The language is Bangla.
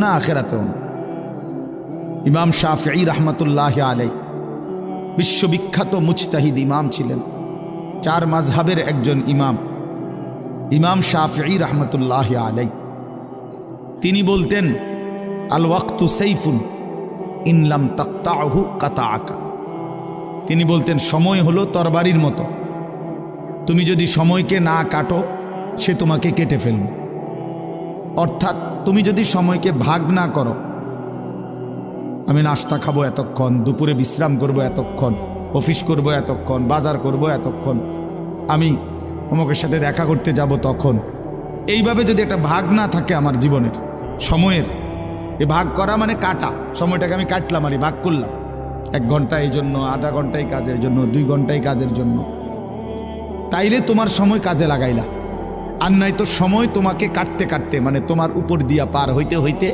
না, আখেরাতেও না। ইমাম শাফিঈ রাহমাতুল্লাহি আলাইহি বিশ্ববিখ্যাত মুজতাহিদ ইমাম ছিলেন, 4 মাযহাবের একজন ইমাম, ইমাম শাফিঈ রাহমাতুল্লাহি আলাইহি। তিনি বলতেন, আল ওয়াক্তু সাইফুন ইন লাম তাকতাহু কাতাআকা। তিনি বলতেন, সময় হলো তরবারির মতো, তুমি যদি সময়কে না কাটো সে তোমাকে কেটে ফেলবে। অর্থাৎ তুমি যদি সময়কে ভাগ না করো, আমি নাস্তা খাবো এতক্ষণ, দুপুরে বিশ্রাম করব এতক্ষণ, অফিস করব এতক্ষণ, বাজার করব এতক্ষণ, আমি অমুকের সাথে দেখা করতে যাব তখন, এইভাবে যদি একটা ভাগ না থাকে আমার জীবনের সময়ের, এই ভাগ করা মানে কাটা, সময়টাকে আমি কাটলাম আর ভাগ করলাম, 1 ঘন্টা এই জন্য, আধা ঘন্টা এই কাজের জন্য, 2 ঘন্টা এই কাজের জন্য, তাইলে তোমার সময় কাজে লাগাইলা। আর নাই তো সময় তোমাকে কাটতে কাটতে, মানে তোমার উপর দিয়া পার হইতে হইতে